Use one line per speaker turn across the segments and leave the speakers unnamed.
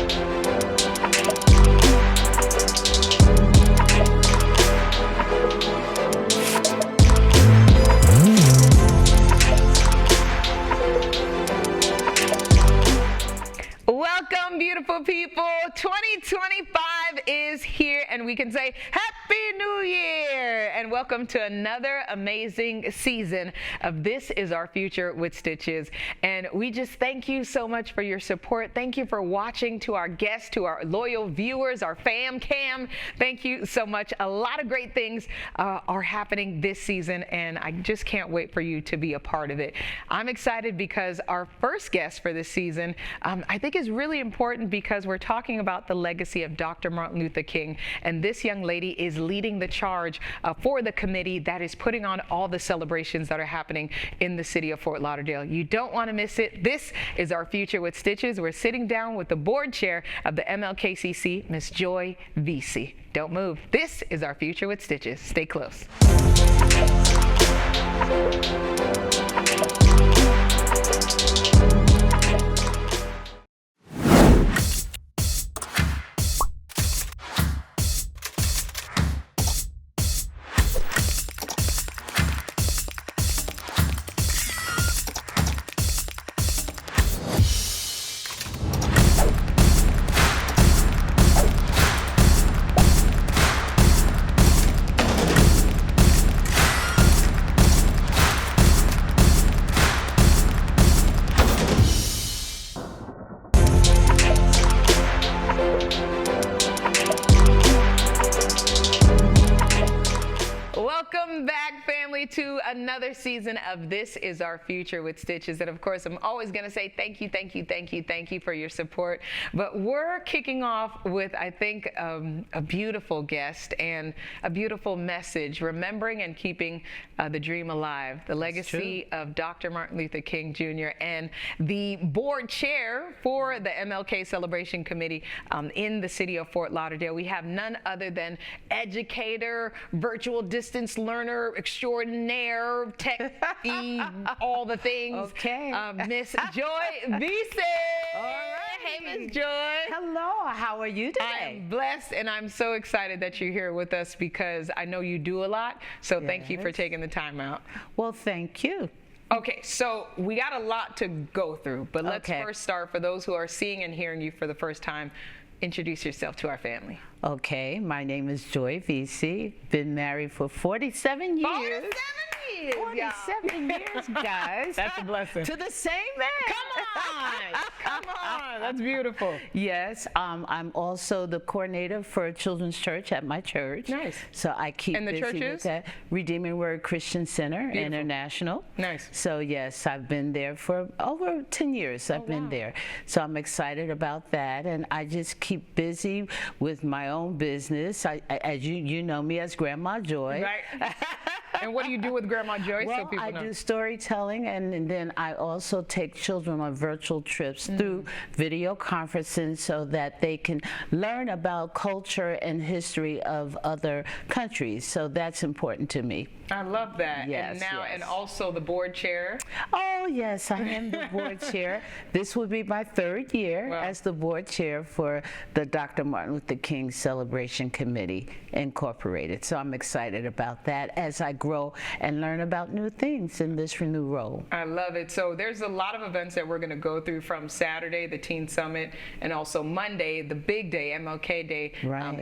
Welcome, beautiful people. 2025 is here, and we can say Happy New Year, and welcome to another amazing season of This Is Our Future with Stichiz. And we just thank you so much for your support. Thank you for watching. To our guests, to our loyal viewers, our fam cam, thank you so much. A lot of great things are happening this season, and I just can't wait for you to be a part of it. I'm excited because our first guest for this season, I think, is really important because we're talking about the legacy of Dr. Martin Luther King, and this young lady is leading the charge for the committee that is putting on all the celebrations that are happening in the city of Fort Lauderdale. You don't want to miss it. This is Our Future with Stichiz. We're sitting down with the board chair of the MLKCC, Miss Joy Veasy. Don't move. This is Our Future with Stichiz. Stay close. Welcome back, family, to another season of This Is Our Future with Stichiz. And of course, I'm always going to say thank you, thank you, thank you, thank you for your support. But we're kicking off with, I think, a beautiful guest and a beautiful message, remembering and keeping the dream alive, the legacy of Dr. Martin Luther King Jr. and the board chair for the MLK Celebration Committee in the city of Fort Lauderdale. We have none other than educator, virtual distance learner extraordinaire, tech-y, all the things. Okay. Miss Joy Veasy.
All right.
Hey, Miss Joy.
Hello. How are you today?
I'm blessed, and I'm so excited that you're here with us because I know you do a lot. So thank you for taking the time out.
Well, thank you.
Okay, so we got a lot to go through, but let's first start, for those who are seeing and hearing you for the first time, introduce yourself to our family.
Okay, my name is Joy Veasy. Been married for 47 years.
47 years,
47 years, guys.
That's a blessing.
To the same man.
Come on, come on. That's beautiful.
Yes, I'm also the coordinator for a children's church at my church.
Nice.
So I keep
and the
busy
church
with
is?
that. Redeeming Word Christian Center International.
Nice.
So yes, I've been there for over 10 years. I've been there. So I'm excited about that, and I just keep busy with my own business. As you know me as Grandma Joy.
Right. And what do you do with Grandma Joy?
Well,
so people
I
know?
do storytelling, and then I also take children on virtual trips through video conferencing so that they can learn about culture and history of other countries. So that's important to me.
I love that.
Yes,
and now,
yes.
and also the board chair.
Oh, yes, I am the board chair. This will be my third year as the board chair for the Dr. Martin Luther King Celebration Committee Incorporated. So I'm excited about that as I grow and learn about new things in this new role.
I love it. So there's a lot of events that we're going to go through, from Saturday, the Teen Summit, and also Monday, the big day, MLK Day,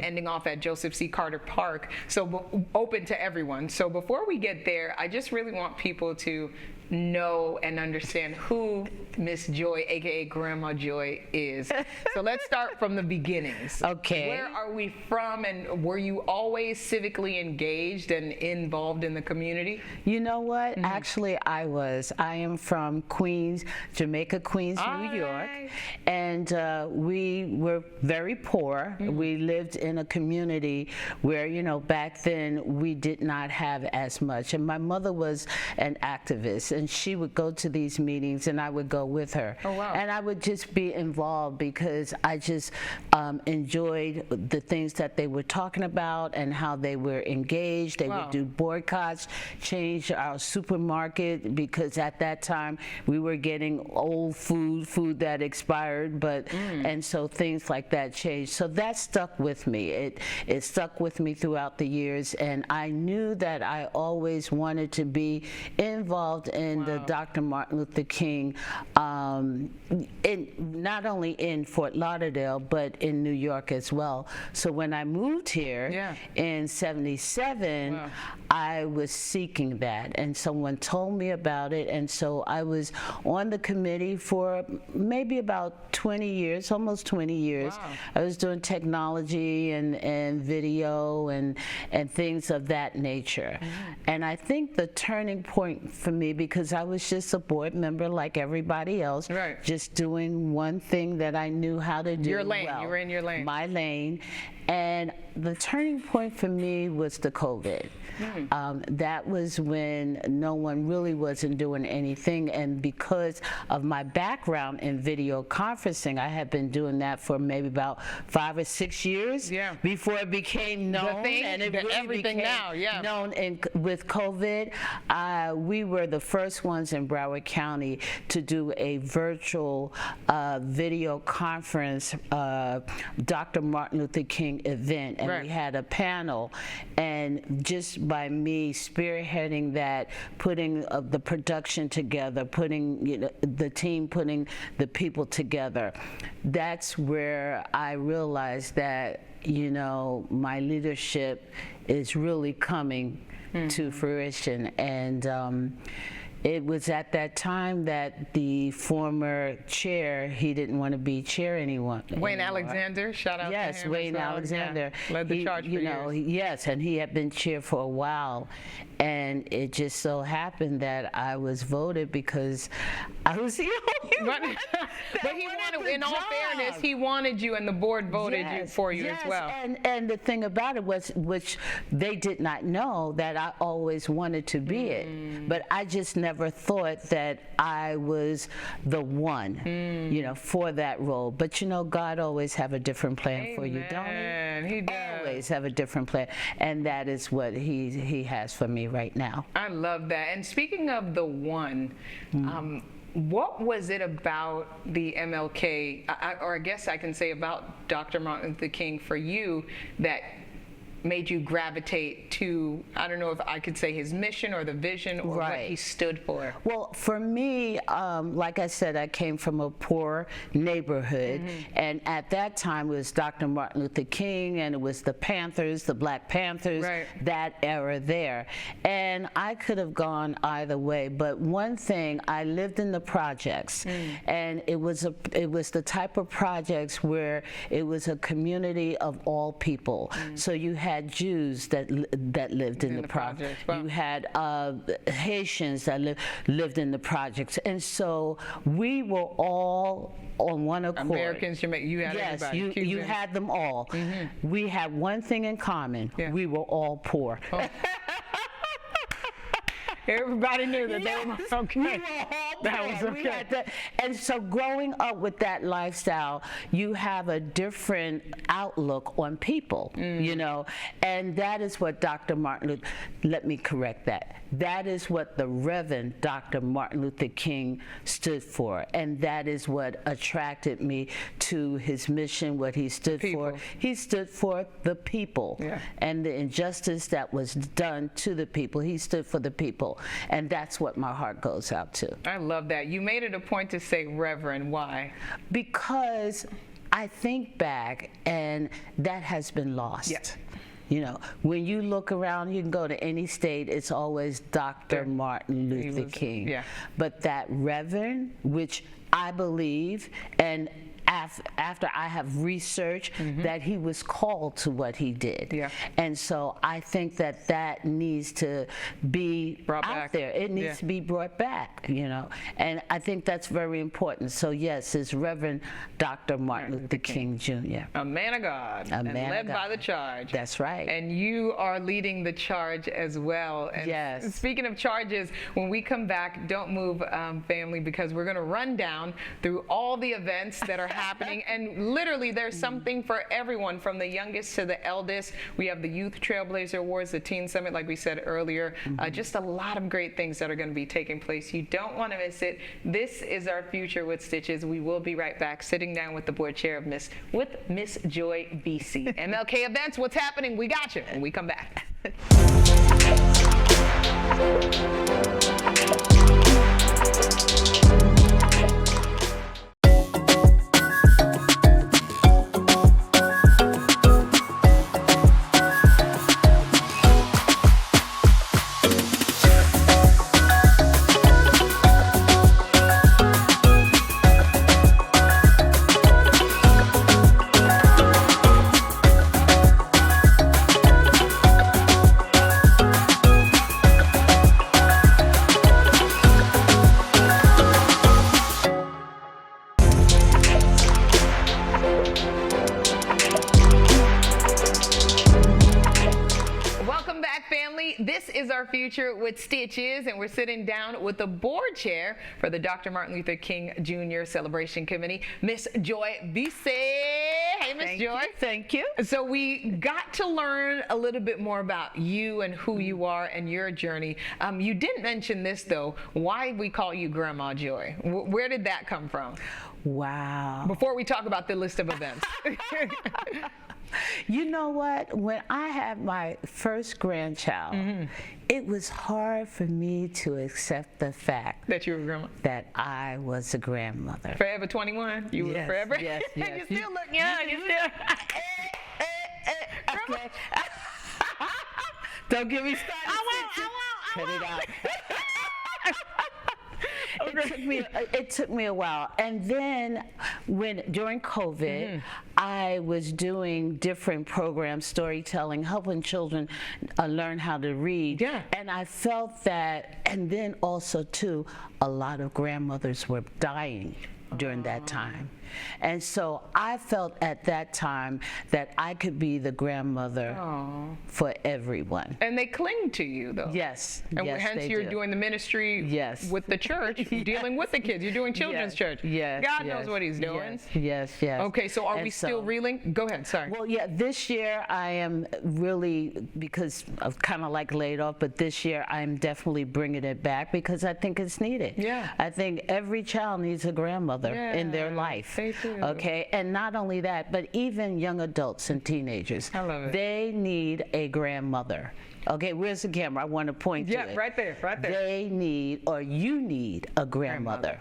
ending off at Joseph C. Carter Park. So open to everyone. So before we get there, I just really want people to know and understand who Miss Joy, aka Grandma Joy, is. So let's start from the beginnings.
Okay.
Where are we from, and were you always civically engaged and involved in the community?
You know what? Actually, I was. I am from Queens, Jamaica, Queens, New York, and we were very poor. We lived in a community where, you know, back then we did not have as much, and my mother was an activist. and she would go to these meetings, and I would go with her.
Oh, wow.
And I would just be involved because I just enjoyed the things that they were talking about and how they were engaged. They would do boycotts, change our supermarket, because at that time we were getting old food that expired, but and so things like that changed. So that stuck with me. It stuck with me throughout the years, and I knew that I always wanted to be involved in the Dr. Martin Luther King, not only in Fort Lauderdale, but in New York as well. So when I moved here in '77, I was seeking that, and someone told me about it, and so I was on the committee for maybe about 20 years, almost 20 years. I was doing technology and video and things of that nature. And I think the turning point for me, because I was just a board member like everybody else, just doing one thing that I knew how to do.
Your lane,
well,
you were in your lane.
My lane. And the turning point for me was the COVID. That was when no one really wasn't doing anything, and because of my background in video conferencing, I had been doing that for maybe about 5 or 6 years before it became known, and it really
everything
became
now,
known. With COVID, we were the first ones in Broward County to do a virtual video conference, Dr. Martin Luther King event, and we had a panel, and just by me spearheading that, putting the production together, putting the team, putting the people together, that's where I realized that my leadership is really coming to fruition. And it was at that time that the former chair, he didn't want to be chair anymore.
Wayne Alexander, shout out to him.
Yes, Wayne Alexander.
Led the charge for years.
Yes, and he had been chair for a while. And it just so happened that I was voted because I was the only one.
But he wanted, in all fairness, he wanted you, and the board voted you for you as well.
And the thing about it was, which they did not know, that I always wanted to be it. But I just never thought that I was the one, for that role. But God always have a different plan for you, don't he?
He does.
Always have a different plan, and that is what he has for me right now.
I love that. And speaking of the one, what was it about the MLK, or I guess I can say about Dr. Martin Luther King for you, that made you gravitate to, I don't know if I could say his mission or the vision or what he stood for?
Well, for me, like I said, I came from a poor neighborhood, and at that time it was Dr. Martin Luther King, and it was the Panthers, the Black Panthers, that era there. And I could have gone either way, but one thing, I lived in the projects, and it was the type of projects where it was a community of all people. So you had Jews that lived in the projects. You had Haitians that lived in the projects, and so we were all on one accord.
Americans, you had everybody.
Yes, you had them all. We had one thing in common. We were all poor.
Everybody knew that they were okay.
That was okay. And so growing up with that lifestyle, you have a different outlook on people, and that is what Dr. Martin Luther, let me correct that. That is what the Reverend Dr. Martin Luther King stood for, and that is what attracted me to his mission, what he stood for. He stood for the people and the injustice that was done to the people. He stood for the people, and that's what my heart goes out to.
I love that. You made it a point to say Reverend. Why?
Because I think back, and that has been lost. When you look around, you can go to any state, it's always Dr. Martin Luther King. But that Reverend, which I believe, and after I have researched that he was called to what he did.
Yeah.
And so I think that needs to be
Brought
out
back.
there. It needs to be brought back, and I think that's very important. So yes, it's Reverend Dr. Martin Luther King Jr.
A man of God,
A
and
man of
led by
God.
the charge.
That's right.
And you are leading the charge as well. And
Yes.
speaking of charges, when we come back, don't move, family, because we're going to run down through all the events that are happening. And literally, there's something for everyone, from the youngest to the eldest. We have the Youth Trailblazer Awards, the Teen Summit, like we said earlier. Just a lot of great things that are going to be taking place. You don't want to miss it. This is our Future with Stichiz. We will be right back, sitting down with the board chair of Miss Joy Veasy. MLK events, what's happening? We got you when we come back. Welcome back, family. This is our Future with Stichiz, and we're sitting down with the board chair for the Dr. Martin Luther King Jr. Celebration Committee, Miss Joy Veasy. Hey, Miss Joy.
Thank you.
So we got to learn a little bit more about you and who you are and your journey. You didn't mention this, though, why we call you Grandma Joy. Where did that come from?
Wow.
Before we talk about the list of events.
You know what? When I had my first grandchild, it was hard for me to accept the fact
That you were grandma.
that I was a grandmother.
Forever 21? You were
Yes,
forever?
yes, yes.
You still look young. You still.
Okay. Don't get me started.
I
Cut
won't.
it out. It took me a while, and then during COVID, I was doing different programs, storytelling, helping children learn how to read.
Yeah.
And I felt that, and then also too, a lot of grandmothers were dying during that time. And so I felt at that time that I could be the grandmother for everyone.
And they cling to you, though.
Yes.
And
yes,
hence
they
you're
do.
doing the ministry
Yes.
with the church, dealing with the kids. You're doing children's church.
Yes.
God knows what he's doing.
Yes.
Okay, so are
And
we still reeling? Go ahead, sorry.
Well, yeah, this year I am really, because I've kind of like laid off, but this year I'm definitely bringing it back because I think it's needed.
Yeah.
I think every child needs a grandmother in their
Yeah,
life.
they do.
Okay, and not only that, but even young adults and teenagers.
I love it.
They need a grandmother. Okay, where's the camera? I want to point to
Yeah,
it.
right there, right there.
They need, or you need, a grandmother.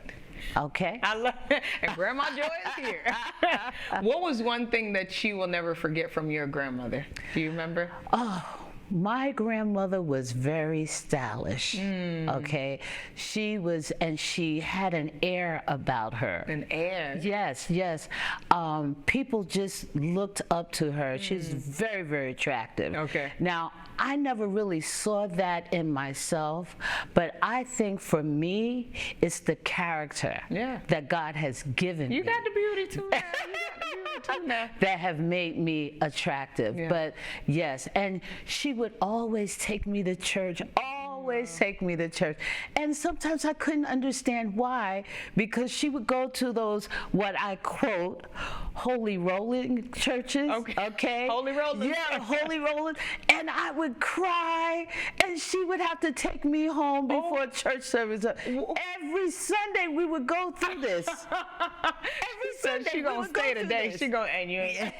Okay?
I love it. And Grandma Joy is here. What was one thing that you will never forget from your grandmother? Do you remember?
Oh, my grandmother was very stylish. Okay, she was, and she had an air about her.
An air.
Yes. People just looked up to her. She's very, very attractive.
Okay.
Now, I never really saw that in myself, but I think for me, it's the character that God has given me.
You got the beauty too now. You got the beauty too now.
That have made me attractive.
Yeah.
But yes, and she would always take me to church, always take me to church. And sometimes I couldn't understand why, because she would go to those, what I quote, holy rolling churches. Okay.
Holy rolling.
Yeah, holy rolling. And I would cry, and she would have to take me home before church service. Every Sunday we would go through this. Every
So
Sunday
she
we
gonna
would go
stay
through
today.
this.
She gonna, and you ain't.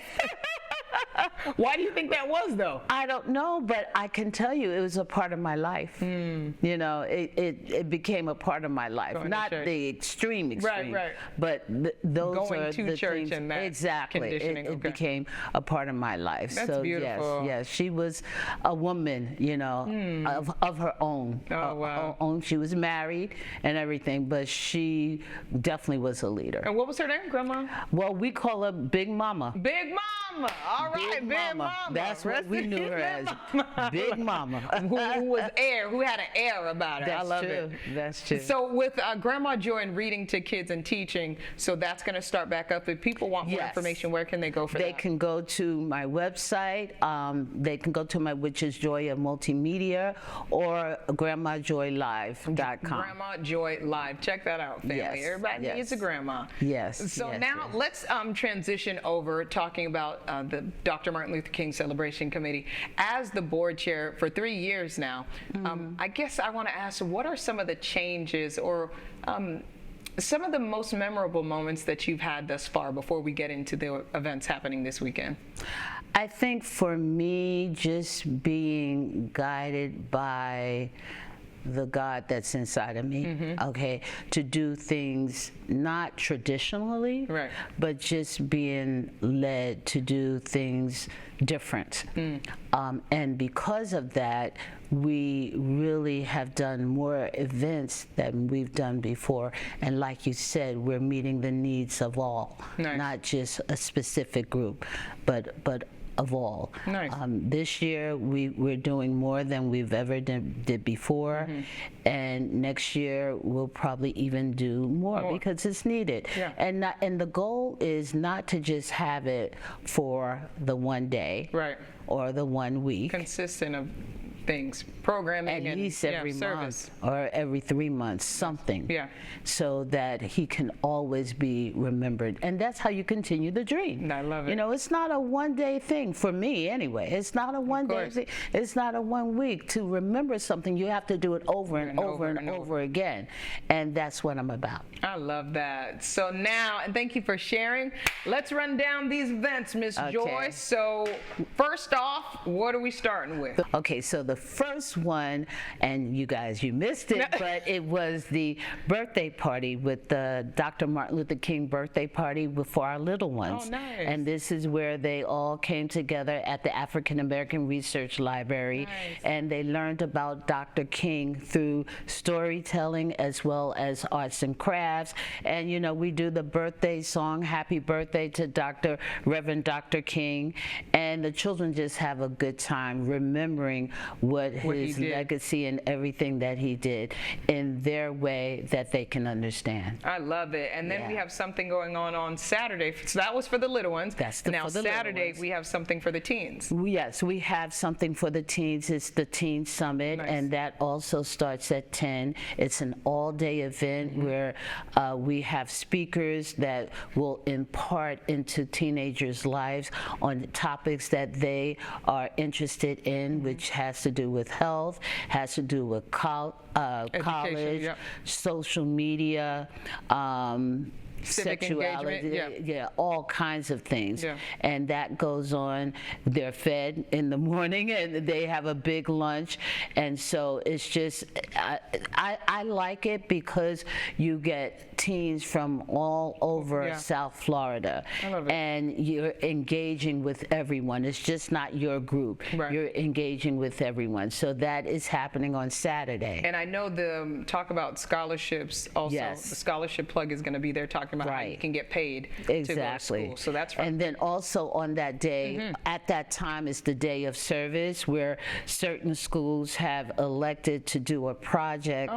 Why do you think that was, though?
I don't know, but I can tell you it was a part of my life. You know, it became a part of my life. Not the extreme,
right.
but those
Going
are
to
the
church
things.
and that
Exactly.
conditioning.
It became a part of my life.
That's
so
beautiful.
yes, she was a woman, you know, of her own.
Oh, wow.
She was married and everything, but she definitely was a leader.
And what was her name, Grandma?
Well, we call her Big Mama.
Big Mama. All right, Big Mama.
That's what we knew her as. Big Mama.
who was who had an air about her.
That's
I love
true.
it.
That's true.
So with Grandma Joy and reading to kids and teaching, so that's going to start back up. If people want more information, where can they go for that?
They can go to my website. They can go to my, which is Joya Multimedia, or grandmajoylive.com.
Grandma Joy Live. Check that out, family.
Yes.
Everybody needs a grandma.
Yes.
So
yes,
now let's transition over talking about the Dr. Martin Luther King Celebration Committee. As the board chair for 3 years now, I guess I want to ask, what are some of the changes or some of the most memorable moments that you've had thus far before we get into the events happening this weekend?
I think for me, just being guided by the God that's inside of me, okay, to do things not traditionally, but just being led to do things different. And because of that, we really have done more events than we've done before. And like you said, we're meeting the needs of all, not just a specific group, but of all. This year we're doing more than we've ever did before, and next year we'll probably even do more because it's needed. And the goal is not to just have it for the one day or the 1 week.
Consistent of things, programming,
at least every month or every 3 months, something, so that he can always be remembered. And that's how you continue the dream.
I love it.
You know, it's not a one-day thing for me anyway. It's not a one-day thing. It's not a 1 week. To remember something, you have to do it over and over again. And that's what I'm about.
I love that. So now, and thank you for sharing. Let's run down these events, Miss Joy. So first off, what are we starting with?
Okay, so the first one, and you guys, you missed it, but it was the birthday party with the Dr. Martin Luther King birthday party for our little ones.
Oh, nice.
And this is where they all came together at the African American Research Library, and they learned about Dr. King through storytelling as well as arts and crafts. And you know, we do the birthday song, Happy Birthday to Reverend Dr. King, and the children just have a good time remembering what his legacy and everything that he did in their way that they can understand.
I love it. And then we have something going on Saturday. So that was for the little ones. Now Saturday we have something for the teens.
Yes, we have something for the teens. It's the Teen Summit, and that also starts at 10. It's an all-day event where we have speakers that will impart into teenagers' lives on topics that they are interested in, which has to do with health, has to do with college, social media, sexuality, all kinds of things. And that goes on. They're fed in the morning and they have a big lunch. And so it's just, I like it because you get teens from all over South Florida. And you're engaging with everyone. It's just not your group. You're engaging with everyone. So that is happening on Saturday.
And I know the talk about scholarships also. The scholarship plug is going to be there talking about how you can get paid to go to school. So that's right.
And then also on that day, at that time is the day of service, where certain schools have elected to do a project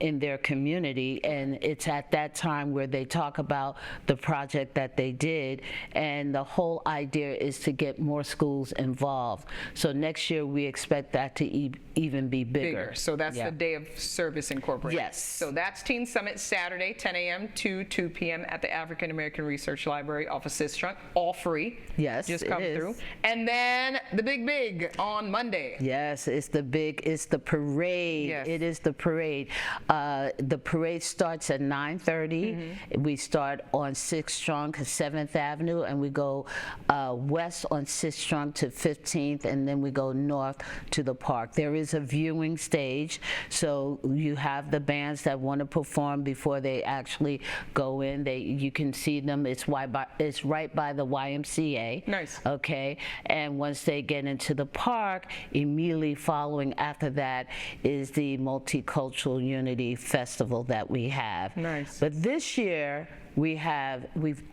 in their community, and it's at that time where they talk about the project that they did, and the whole idea is to get more schools involved. So next year we expect that to even be bigger.
So that's the day of service incorporated.
Yes.
So that's Teen Summit Saturday, 10 a.m. to 2 p.m. at the African American Research Library off of Sistrunk, all free.
Yes,
just
it
come
is.
through. And then the big on Monday.
Yes, it's the parade.
Yes.
It is the parade. The parade starts at 9:30. We start on 6th Trunk, 7th Avenue, and we go west on 6th Trunk to 15th, and then we go north to the park. There is a viewing stage, so you have the bands that want to perform before they actually go in. You can see them. It's right by the YMCA.
Nice.
Okay, and once they get into the park, immediately following after that is the Multicultural Unity Festival that we have.
Nice.
But this year, we've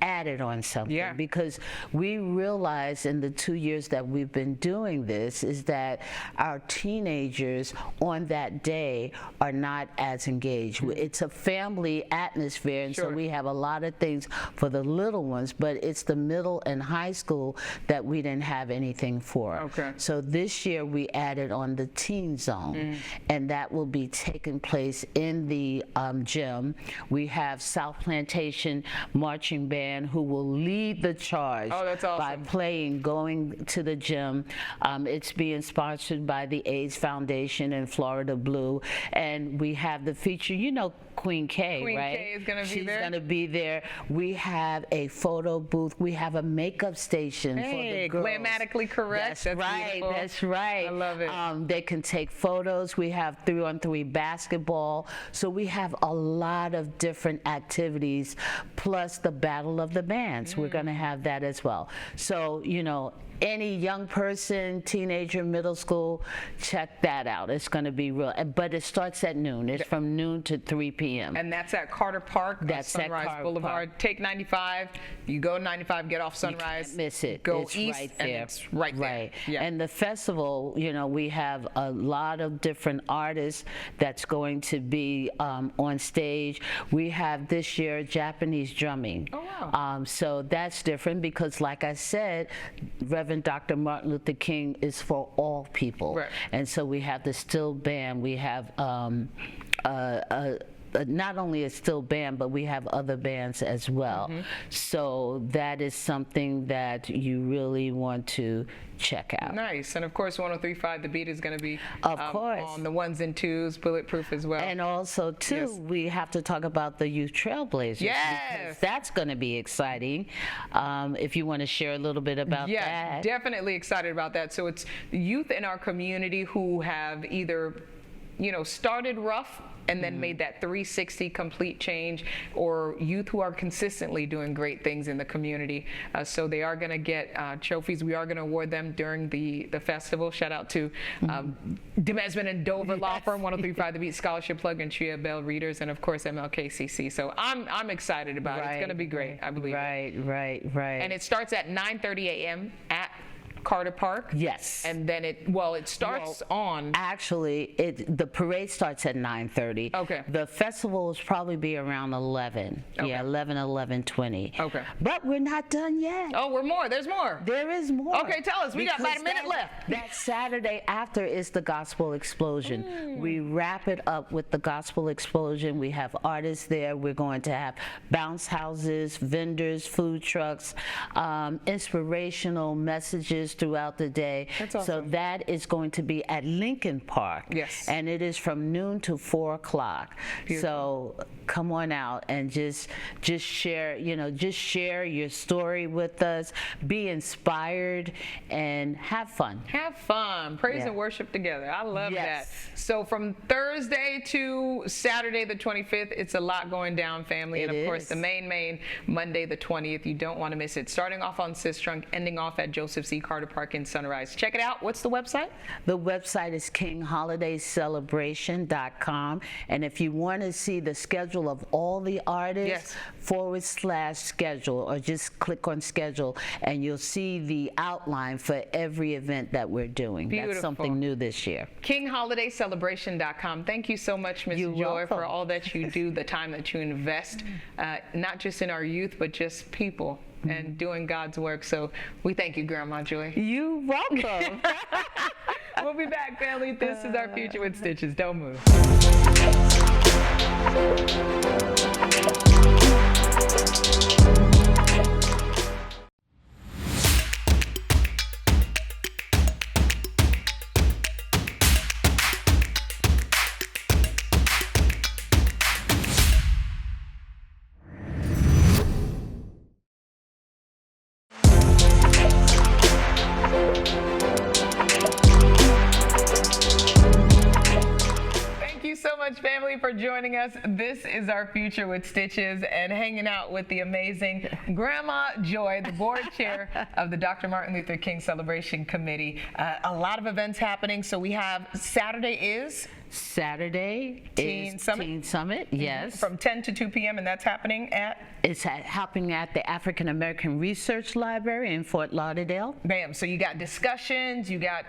added on something, because we realized in the 2 years that we've been doing this is that our teenagers on that day are not as engaged. It's a family atmosphere, and so we have a lot of things for the little ones, but it's the middle and high school that we didn't have anything for.
Okay.
So this year we added on the teen zone, and that will be taking place in the gym. We have South Plantation Marching Band who will lead the charge by going to the gym. It's being sponsored by the AIDS Foundation and Florida Blue, and we have the feature, Queen K, right?
Queen K is going to be
She's
there.
going to be there. We have a photo booth. We have a makeup station for the girls.
Glammatically correct.
That's right.
Beautiful.
That's right.
I love it.
They can take photos. We have 3-on-3 basketball. So we have a lot of different activities, plus the Battle of the Bands. We're going to have that as well. So, any young person, teenager, middle school, check that out. It's going to be real. But it starts at noon. It's from noon to 3 p.m.
And that's at Carter Park,
That's at
Sunrise
Carter
Boulevard.
Park.
Take 95. You go 95, get off Sunrise.
You can't miss it.
Go
it's
east,
right
and
there.
it's right there.
Right.
Yeah.
And the festival, we have a lot of different artists that's going to be on stage. We have this year Japanese drumming.
Oh, wow.
So that's different because, like I said, Reverend Dr. Martin Luther King is for all people.
Right.
And so we have the still band. We have not only a still band, but we have other bands as well. So that is something that you really want to check out.
Nice. And of course, 103.5 The Beat is going to be
Of course.
on the 1s and 2s, Bulletproof as well.
And also, too, we have to talk about the Youth Trailblazers.
Yes.
Because that's going to be exciting. If you want to share a little bit about that.
Yes, definitely excited about that. So it's youth in our community who have either, started rough and then made that 360 complete change, or youth who are consistently doing great things in the community. So they are going to get trophies. We are going to award them during the festival. Shout out to Demesman and Dover Law Firm, 103.5 The Beat Scholarship Plug, and Tria Bell Readers, and of course MLKCC. So I'm excited about it. It's going to be great, I believe.
Right.
And it starts at 9:30 a.m. at Carter Park.
Yes.
And then it starts on.
Actually, the parade starts at 9:30.
Okay.
The festival will probably be around 11.
Okay.
Yeah, 11:20.
Okay.
But we're not done yet.
Oh, we're more. There's more.
There is more.
Okay, tell us. We got about a minute
Because
left.
That Saturday after is the Gospel Explosion. We wrap it up with the Gospel Explosion. We have artists there. We're going to have bounce houses, vendors, food trucks, inspirational messages throughout the day.
That's awesome.
So that is going to be at Lincoln Park.
Yes.
And it is from noon to 4 o'clock.
Beautiful.
So come on out and just share, just share your story with us, be inspired, and have fun.
Have fun. Praise and worship together. I love that. So from Thursday to Saturday the 25th, it's a lot going down, family. And of course, the main Monday the 20th. You don't want to miss it. Starting off on Sistrunk, ending off at Joseph C. Carter Park in Sunrise. Check it out. What's the website?
The website is kingholidayscelebration.com. And if you want to see the schedule of all the artists, /schedule, or just click on schedule, and you'll see the outline for every event that we're doing.
Beautiful.
That's something new this year.
kingholidayscelebration.com. Thank you so much, Ms. Joy, for all that you do, the time that you invest, not just in our youth, but just people and doing God's work. So we thank you, Grandma Joy.
You're welcome.
We'll be back, family. This is our Future with Stichiz. Don't move. everybody for joining us. This is our Future with Stichiz and hanging out with the amazing Grandma Joy, the board chair of the Dr. Martin Luther King Celebration Committee. A lot of events happening. So we have Saturday is Teen Summit.
Yes.
From 10 to 2 p.m. and that's happening at?
It's happening at the African American Research Library in Fort Lauderdale.
Bam. So you got discussions, you got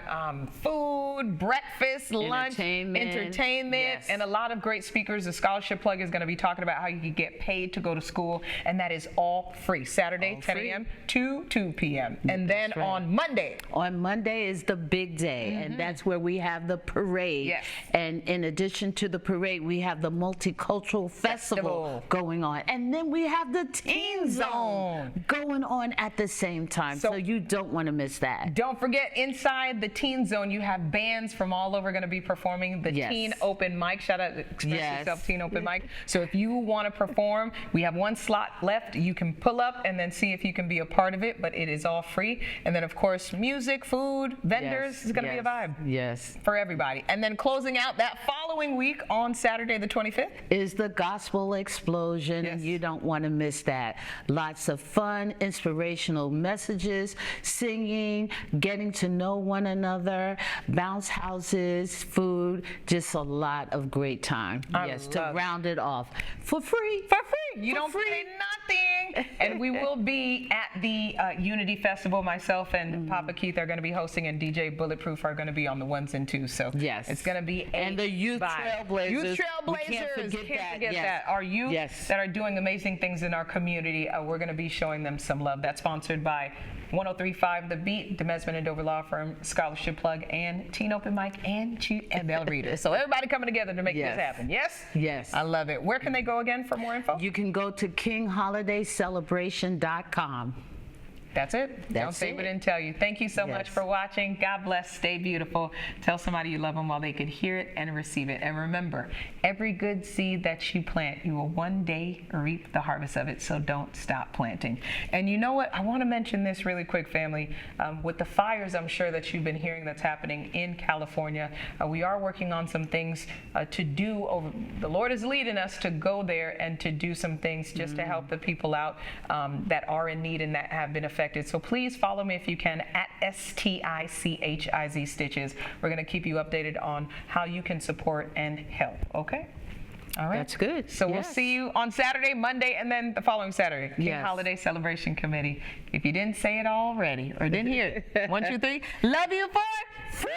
food, breakfast, lunch, entertainment,
yes,
and a lot of great speakers. The Scholarship Plug is going to be talking about how you can get paid to go to school, and that is all free. Saturday, all 10 a.m. to 2 p.m. And then on Monday.
On Monday is the big day, and that's where we have the parade.
Yes.
And in addition to the parade, we have the multicultural festival going on. And then we have the Teen Zone going on at the same time. So you don't want to miss that.
Don't forget, inside the Teen Zone, you have bands from all over going to be performing the Teen Open Mic. Shout out to Express Yourself Teen Open Mic. So if you want to perform, we have one slot left. You can pull up and then see if you can be a part of it, but it is all free. And then, of course, music, food, vendors is going to be a vibe.
Yes.
For everybody. And then closing out that following week on Saturday the 25th
is the Gospel Explosion, and you don't want to miss that. Lots of fun, inspirational messages, singing, getting to know one another, bounce houses, food, just a lot of great time. To round it off for free.
For free. You don't pay nothing. And we will be at the Unity Festival. Myself and Papa Keith are going to be hosting, and DJ Bulletproof are going to be on the ones and twos. So it's going to be
and the Youth Trailblazers.
Youth Trailblazers. Can't forget that. Our youth that are doing amazing things in our community. We're going to be showing them some love. That's sponsored by 103.5 The Beat, Demesman and Dover Law Firm, Scholarship Plug, and Teen Open Mic, and Bell Reader. So everybody coming together to make this happen. Yes?
Yes.
I love it. Where can they go again for more info?
You can go to kingholiday.celebration.com.
That's it. Don't say we didn't tell you. Thank you so much for watching. God bless. Stay beautiful. Tell somebody you love them while they can hear it and receive it. And remember, every good seed that you plant, you will one day reap the harvest of it. So don't stop planting. And you know what? I want to mention this really quick, family. With the fires, I'm sure that you've been hearing that's happening in California. We are working on some things to do. The Lord is leading us to go there and to do some things just to help the people out that are in need and that have been affected. So please follow me if you can at STICHIZ Stitches. We're going to keep you updated on how you can support and help. Okay? All right.
That's good.
So we'll see you on Saturday, Monday, and then the following Saturday. King Holiday Celebration Committee. If you didn't say it already or didn't hear it, 1, 2, 3. Love you for free.